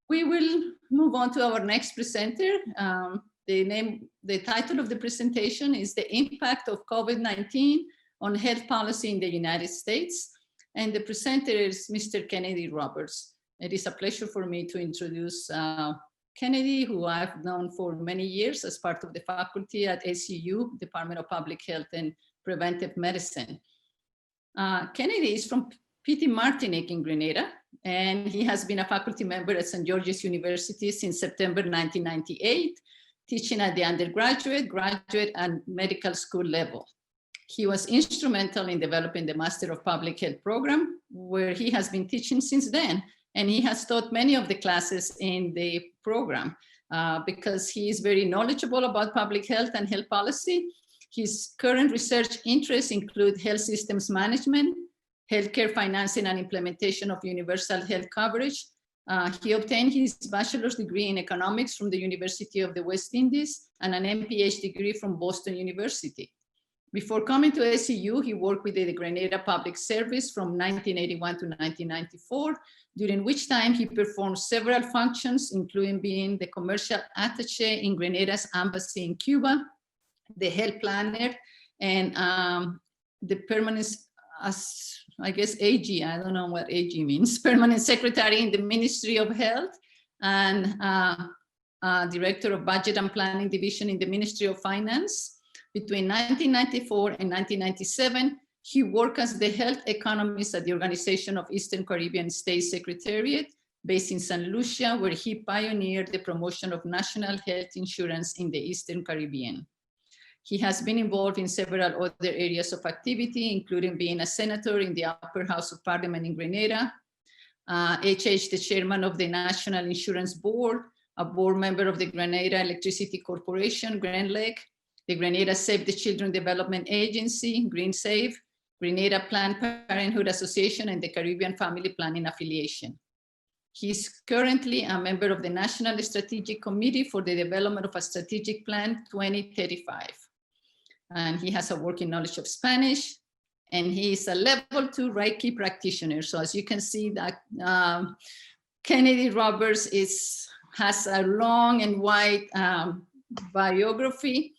We will move on to our next presenter. The title of the presentation is The Impact of COVID-19 on Health Policy in the United States. And the presenter is Mr. Kennedy Roberts. It is a pleasure for me to introduce Kennedy, who I've known for many years as part of the faculty at SUU, Department of Public Health and Preventive Medicine. Kennedy is from PT Martinique in Grenada, and he has been a faculty member at St. George's University since September 1998, teaching at the undergraduate, graduate, and medical school level. He was instrumental in developing the Master of Public Health program, where he has been teaching since then. And he has taught many of the classes in the program because he is very knowledgeable about public health and health policy. His current research interests include health systems management, healthcare financing and implementation of universal health coverage. He obtained his bachelor's degree in economics from the University of the West Indies and an MPH degree from Boston University. Before coming to SUU, he worked with the Grenada Public Service from 1981 to 1994, during which time he performed several functions, including being the commercial attaché in Grenada's embassy in Cuba, the health planner, and the permanent, I guess AG, I don't know what AG means, permanent secretary in the Ministry of Health, and director of Budget and Planning Division in the Ministry of Finance. Between 1994 and 1997, he worked as the health economist at the Organization of Eastern Caribbean State Secretariat, based in St. Lucia, where he pioneered the promotion of national health insurance in the Eastern Caribbean. He has been involved in several other areas of activity, including being a senator in the Upper House of Parliament in Grenada, the chairman of the National Insurance Board, a board member of the Grenada Electricity Corporation, GrenLEC, the Grenada Save the Children Development Agency, GreenSave, Grenada Planned Parenthood Association, and the Caribbean Family Planning Affiliation. He's currently a member of the National Strategic Committee for the Development of a Strategic Plan 2035. And he has a working knowledge of Spanish, and he is a level 2 Reiki practitioner. So as you can see, that Kennedy Roberts has a long and wide biography.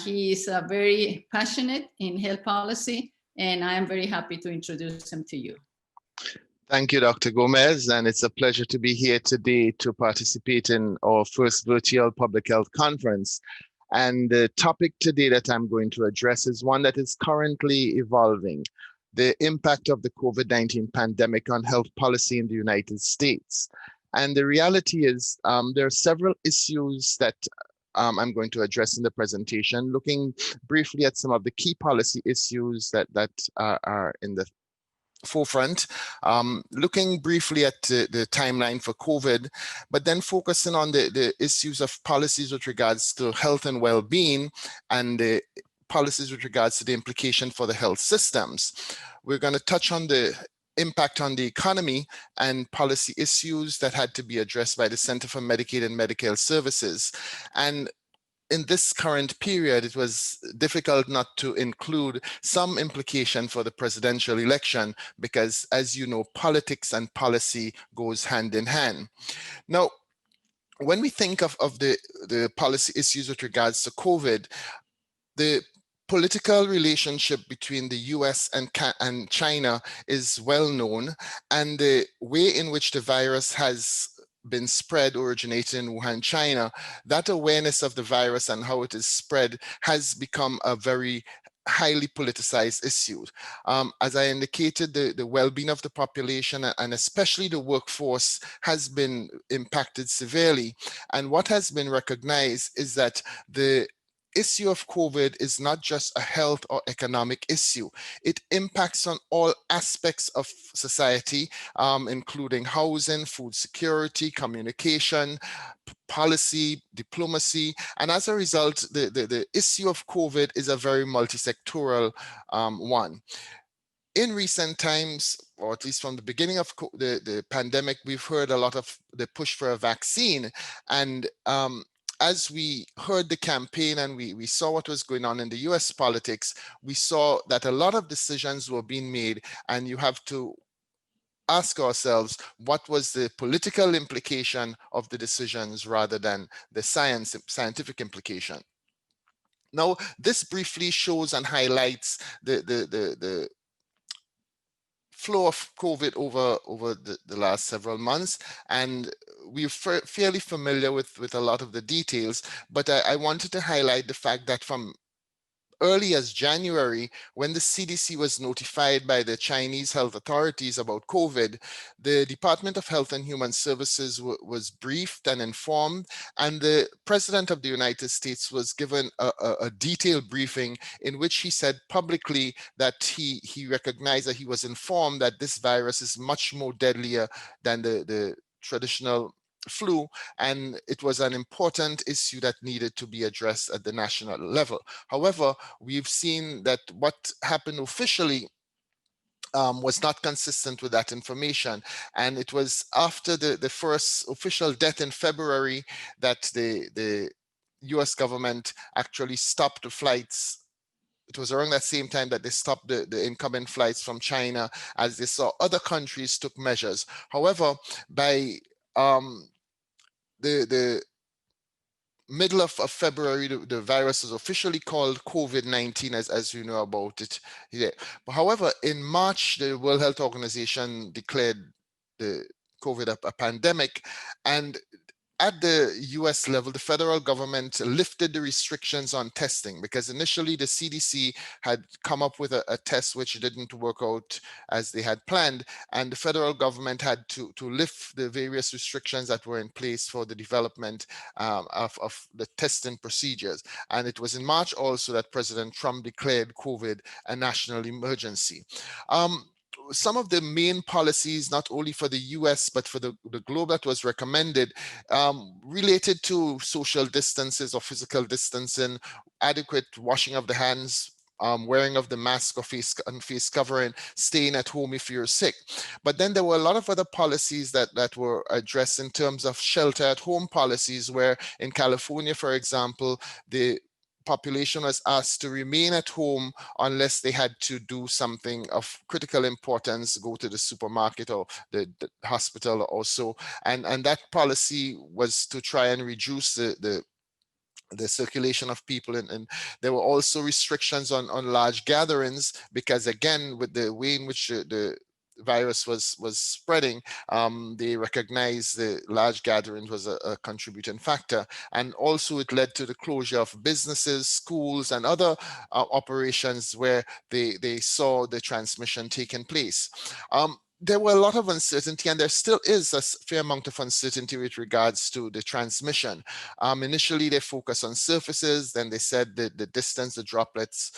He is very passionate in health policy, and I am very happy to introduce him to you. Thank you, Dr. Gomez, and it's a pleasure to be here today to participate in our first virtual public health conference. And the topic today that I'm going to address is one that is currently evolving: the impact of the COVID-19 pandemic on health policy in the United States. And the reality is there are several issues that I'm going to address in the presentation, looking briefly at some of the key policy issues that are in the forefront, looking briefly at the timeline for COVID, but then focusing on the issues of policies with regards to health and well-being and the policies with regards to the implication for the health systems. We're going to touch on the impact on the economy and policy issues that had to be addressed by the Center for Medicaid and Medicare Services. And in this current period, it was difficult not to include some implication for the presidential election because, as you know, politics and policy goes hand in hand. Now, when we think of the policy issues with regards to COVID, the political relationship between the US and China is well known, and the way in which the virus has been spread originated in Wuhan, China, that awareness of the virus and how it is spread has become a very highly politicized issue. As I indicated, the well-being of the population and especially the workforce has been impacted severely. And what has been recognized is that the issue of COVID is not just a health or economic issue. It impacts on all aspects of society, including housing, food security, communication, policy, diplomacy. And as a result, the issue of COVID is a very multi-sectoral one. In recent times, or at least from the beginning of the pandemic, we've heard a lot of the push for a vaccine. And as we heard the campaign and we saw what was going on in the US politics, we saw that a lot of decisions were being made, and you have to ask ourselves, what was the political implication of the decisions rather than the scientific implication? Now, this briefly shows and highlights the flow of COVID over the last several months, and we're fairly familiar with a lot of the details, but I wanted to highlight the fact that from early as January, when the CDC was notified by the Chinese health authorities about COVID, the Department of Health and Human Services was briefed and informed, and the President of the United States was given a detailed briefing in which he said publicly that he recognized, that he was informed that this virus is much more deadlier than the traditional flu, and it was an important issue that needed to be addressed at the national level. However, we've seen that what happened officially was not consistent with that information. And it was after the first official death in February that the US government actually stopped the flights. It was around that same time that they stopped the incoming flights from China, as they saw other countries took measures. However, by the middle of February, the virus was officially called COVID-19, as you know about it. Yeah. But however, in March, the World Health Organization declared the COVID a pandemic, and at the US level, the federal government lifted the restrictions on testing, because initially the CDC had come up with a test which didn't work out as they had planned. And the federal government had to lift the various restrictions that were in place for the development of the testing procedures. And it was in March also that President Trump declared COVID a national emergency. Some of the main policies, not only for the US, but for the globe, that was recommended related to social distances or physical distancing, adequate washing of the hands, wearing of the mask or face covering, staying at home if you're sick. But then there were a lot of other policies that were addressed in terms of shelter at home policies, where in California, for example, the population was asked to remain at home unless they had to do something of critical importance, go to the supermarket or the hospital or so. And that policy was to try and reduce the circulation of people, and there were also restrictions on large gatherings, because again, with the way in which the virus was spreading, they recognized the large gatherings was a contributing factor. And also it led to the closure of businesses, schools, and other operations where they saw the transmission taking place. There were a lot of uncertainty, and there still is a fair amount of uncertainty with regards to the transmission. Initially, they focused on surfaces. Then they said that the distance, the droplets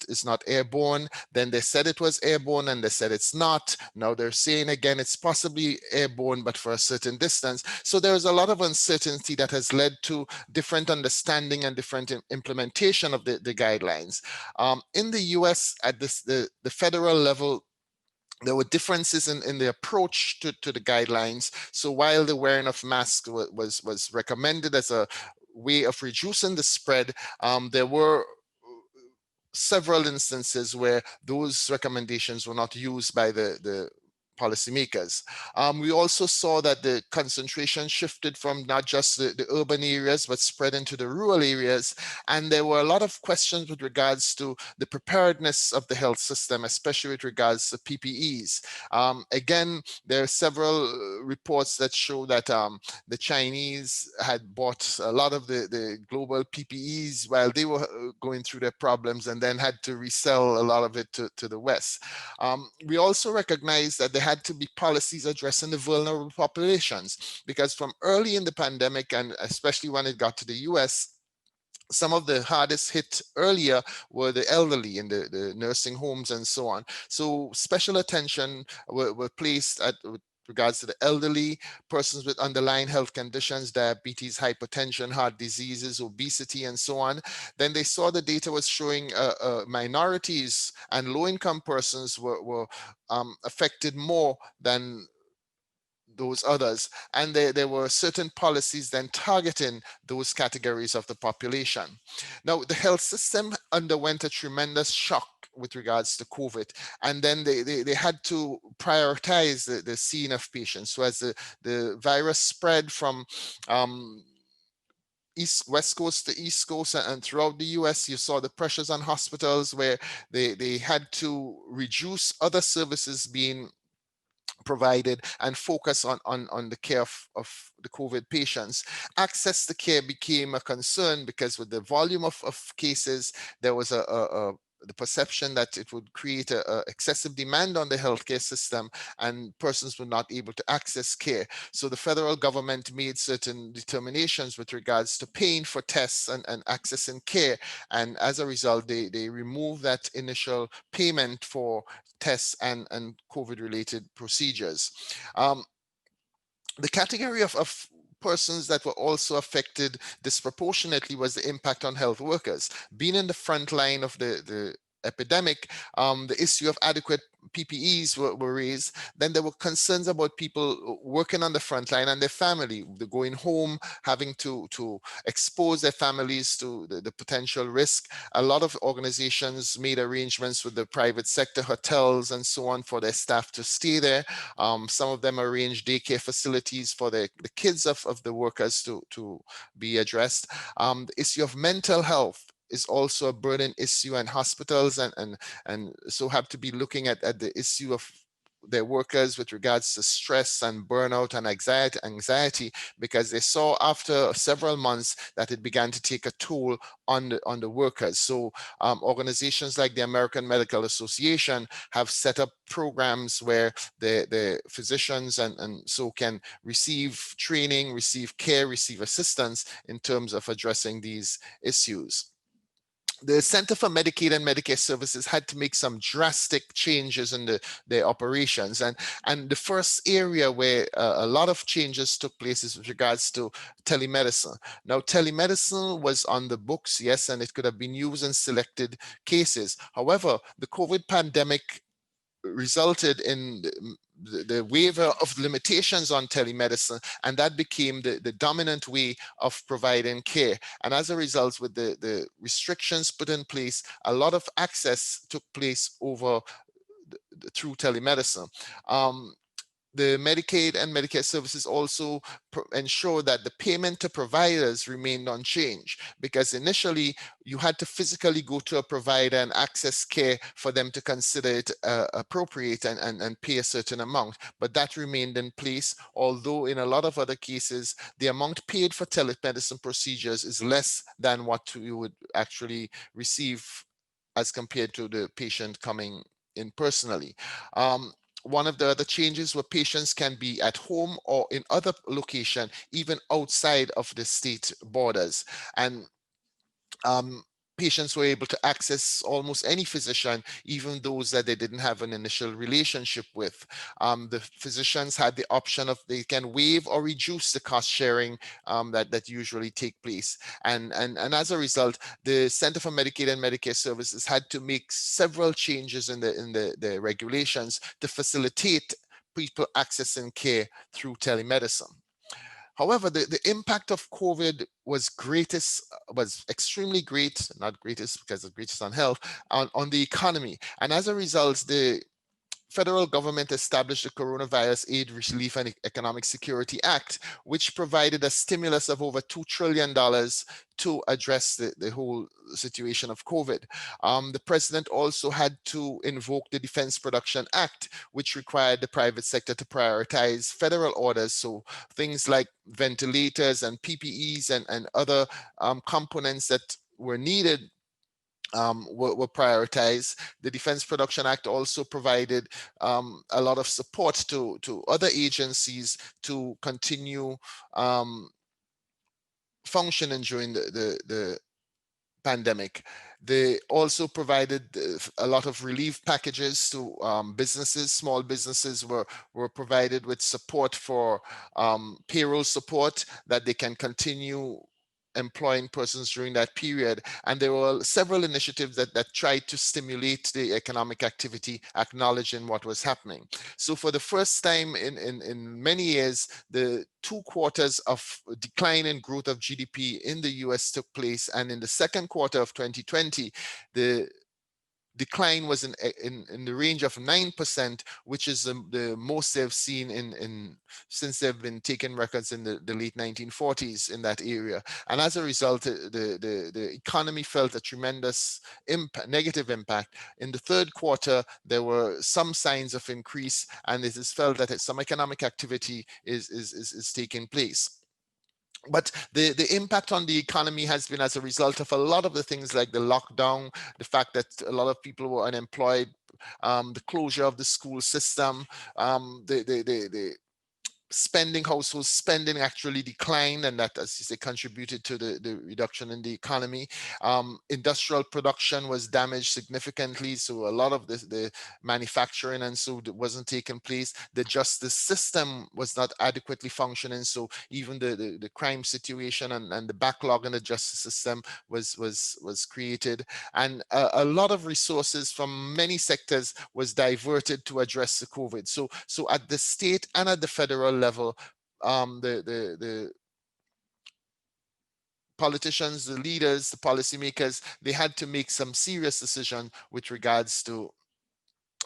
is not airborne. Then they said it was airborne, and they said it's not. Now they're saying again it's possibly airborne, but for a certain distance. So there's a lot of uncertainty that has led to different understanding and different implementation of the guidelines. In the US, at the federal level, there were differences in the approach to the guidelines. So while the wearing of masks was recommended as a way of reducing the spread, there were several instances where those recommendations were not used by the policymakers. We also saw that the concentration shifted from not just the urban areas, but spread into the rural areas. And there were a lot of questions with regards to the preparedness of the health system, especially with regards to PPEs. Again, there are several reports that show that the Chinese had bought a lot of the global PPEs while they were going through their problems, and then had to resell a lot of it to the West. We also recognize that there had to be policies addressing the vulnerable populations, because from early in the pandemic, and especially when it got to the US, some of the hardest hit earlier were the elderly in the nursing homes and so on. So special attention were placed with regards to the elderly, persons with underlying health conditions, diabetes, hypertension, heart diseases, obesity, and so on. Then they saw the data was showing minorities and low-income persons were affected more than those others. And there were certain policies then targeting those categories of the population. Now, the health system underwent a tremendous shock with regards to COVID, and then they had to prioritize the scene of patients. So as the virus spread from West Coast to East Coast and throughout the US, you saw the pressures on hospitals where they had to reduce other services being provided and focus on the care of the COVID patients. Access to care became a concern because with the volume of cases, there was the perception that it would create a excessive demand on the healthcare system and persons were not able to access care. So the federal government made certain determinations with regards to paying for tests and accessing care. And as a result, they removed that initial payment for tests and COVID-related procedures. The category of persons that were also affected disproportionately was the impact on health workers. Being in the front line of the epidemic, the issue of adequate PPEs were raised. Then there were concerns about people working on the front line and their family, they're going home, having to expose their families to the potential risk. A lot of organizations made arrangements with the private sector, hotels and so on, for their staff to stay there. Some of them arranged daycare facilities for the kids of the workers to be addressed. The issue of mental health is also a burden issue, and hospitals and so have to be looking at the issue of their workers with regards to stress and burnout and anxiety, because they saw after several months that it began to take a toll on the workers. So organizations like the American Medical Association have set up programs where the physicians and so can receive training, receive care, receive assistance in terms of addressing these issues. The Center for Medicaid and Medicare Services had to make some drastic changes in their operations. And the first area where a lot of changes took place is with regards to telemedicine. Now, telemedicine was on the books, yes, and it could have been used in selected cases. However, the COVID pandemic resulted in the waiver of limitations on telemedicine, and that became the dominant way of providing care. And as a result, with the restrictions put in place, a lot of access took place over through telemedicine. The Medicaid and Medicare services also ensure that the payment to providers remained unchanged, because initially you had to physically go to a provider and access care for them to consider it appropriate and pay a certain amount. But that remained in place, although in a lot of other cases, the amount paid for telemedicine procedures is less than what you would actually receive as compared to the patient coming in personally. One of the other changes were patients can be at home or in other location, even outside of the state borders. And patients were able to access almost any physician, even those that they didn't have an initial relationship with. The physicians had the option of they can waive or reduce the cost sharing that usually take place. And as a result, the Center for Medicaid and Medicare Services had to make several changes in the regulations to facilitate people accessing care through telemedicine. However, the impact of COVID was extremely great, not greatest because the greatest on health, on the economy. And as a result, the federal government established the Coronavirus Aid, Relief and Economic Security Act, which provided a stimulus of over $2 trillion to address the whole situation of COVID. The president also had to invoke the Defense Production Act, which required the private sector to prioritize federal orders. So things like ventilators and PPEs and other components that were needed were prioritized. The Defense Production Act also provided a lot of support to other agencies to continue functioning during the pandemic. They also provided a lot of relief packages to businesses. Small businesses were provided with support for payroll support that they can continue employing persons during that period. And there were several initiatives that tried to stimulate the economic activity, acknowledging what was happening. So for the first time in many years, the 2 quarters of decline in growth of GDP in the US took place. And in the second quarter of 2020, the decline was in the range of 9%, which is the most they've seen since they've been taking records in the late 1940s in that area. And as a result, the economy felt a tremendous negative impact. In the third quarter, there were some signs of increase, and it is felt that some economic activity is taking place. But the impact on the economy has been as a result of a lot of the things like the lockdown, the fact that a lot of people were unemployed, the closure of the school system, the household spending actually declined, and that, as you say, contributed to the reduction in the economy. Industrial production was damaged significantly, so a lot of the manufacturing and so wasn't taking place. The justice system was not adequately functioning, so even the crime situation and the backlog in the justice system was created, and a lot of resources from many sectors was diverted to address the COVID. So at the state and at the federal level, the politicians, the leaders, the policymakers, they had to make some serious decisions with regards to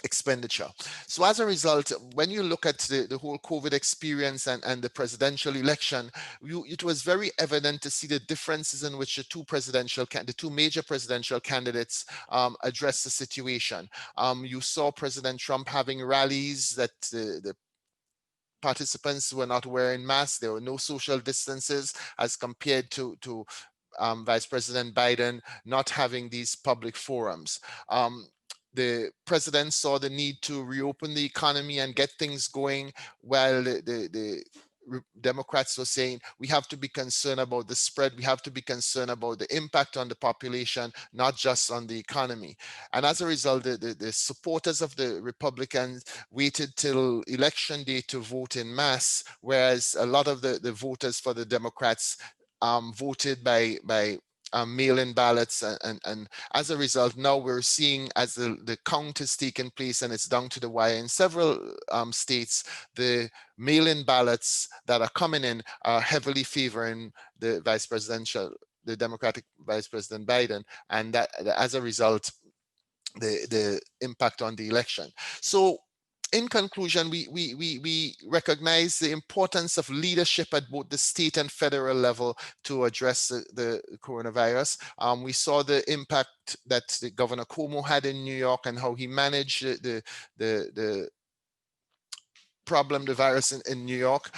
expenditure. So as a result, when you look at the whole COVID experience and the presidential election, it was very evident to see the differences in which the two major presidential candidates addressed the situation. You saw President Trump having rallies that the participants were not wearing masks. There were no social distances, as compared to Vice President Biden not having these public forums. The president saw the need to reopen the economy and get things going, while the Democrats were saying we have to be concerned about the spread, we have to be concerned about the impact on the population, not just on the economy. And as a result, the supporters of the Republicans waited till election day to vote in mass, whereas a lot of the voters for the Democrats voted by mail-in ballots, and as a result, now we're seeing, as the count is taking place and it's down to the wire in several states, the mail-in ballots that are coming in are heavily favoring the Democratic Vice President Biden, and that as a result, the impact on the election. So in conclusion, we recognize the importance of leadership at both the state and federal level to address the coronavirus. We saw the impact that the Governor Cuomo had in New York and how he managed the problem, the virus in New York.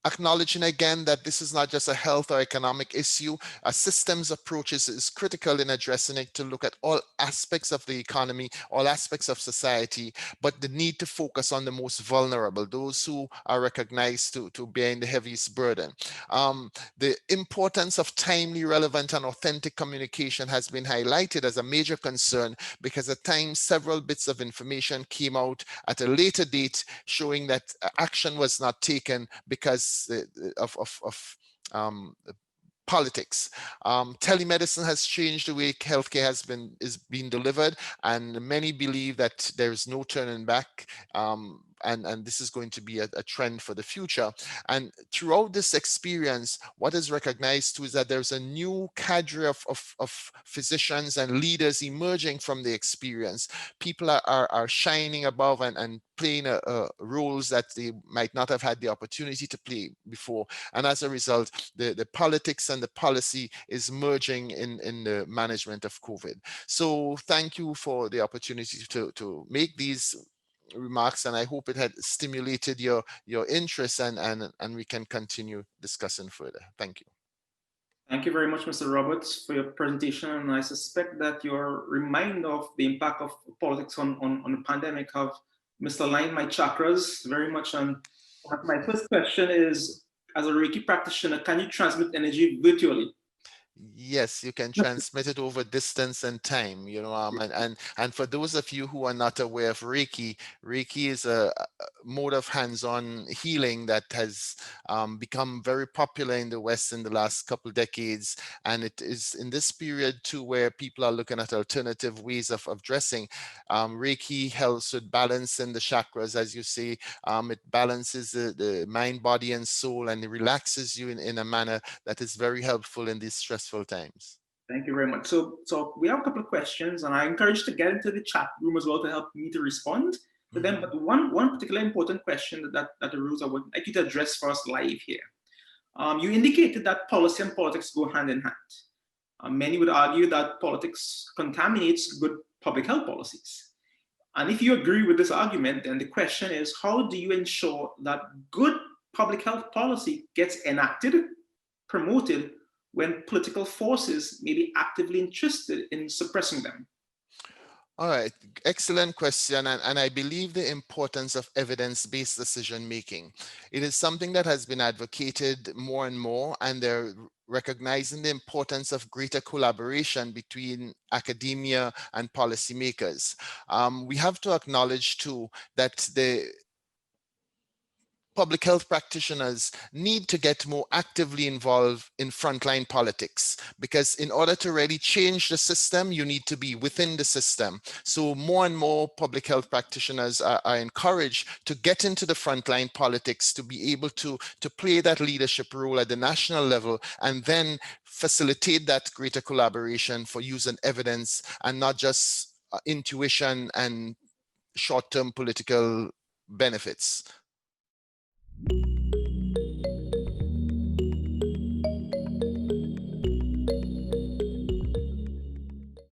Acknowledging again that this is not just a health or economic issue. A systems approach is critical in addressing it, to look at all aspects of the economy, all aspects of society, but the need to focus on the most vulnerable, those who are recognized to bearing the heaviest burden. The importance of timely, relevant, and authentic communication has been highlighted as a major concern, because at times several bits of information came out at a later date showing that action was not taken because of politics. Telemedicine has changed the way healthcare is being delivered, and many believe that there is no turning back. And this is going to be a trend for the future. And throughout this experience, what is recognized too is that there's a new cadre of physicians and leaders emerging from the experience. People are shining above and playing roles that they might not have had the opportunity to play before. And as a result, the politics and the policy is merging in the management of COVID. So thank you for the opportunity to make these remarks, and I hope it had stimulated your interest, and we can continue discussing further. Thank you. Thank you very much, Mr. Roberts, for your presentation. And I suspect that your reminder of the impact of politics on the pandemic have misaligned my chakras very much. And my first question is, as a Reiki practitioner, can you transmit energy virtually? Yes, you can transmit it over distance and time, you know, and for those of you who are not aware of Reiki, Reiki is a mode of hands-on healing that has become very popular in the West in the last couple decades. And it is in this period too where people are looking at alternative ways of dressing. Reiki helps with balancing the chakras, as you say. It balances the mind, body, and soul, and it relaxes you in a manner that is very helpful in these stressful times. Thank you very much. So we have a couple of questions, and I encourage you to get into the chat room as well to help me to respond to them. But one particular important question that arose, I would like you to address for us live here. You indicated that policy and politics go hand in hand. Many would argue that politics contaminates good public health policies. And if you agree with this argument, then the question is, how do you ensure that good public health policy gets enacted, promoted, when political forces may be actively interested in suppressing them? All right, excellent question. And I believe the importance of evidence-based decision making. It is something that has been advocated more and more, and they're recognizing the importance of greater collaboration between academia and policymakers. We have to acknowledge too that the public health practitioners need to get more actively involved in frontline politics, because in order to really change the system, you need to be within the system. So more and more public health practitioners are encouraged to get into the frontline politics, to be able to play that leadership role at the national level, and then facilitate that greater collaboration for using evidence and not just intuition and short-term political benefits.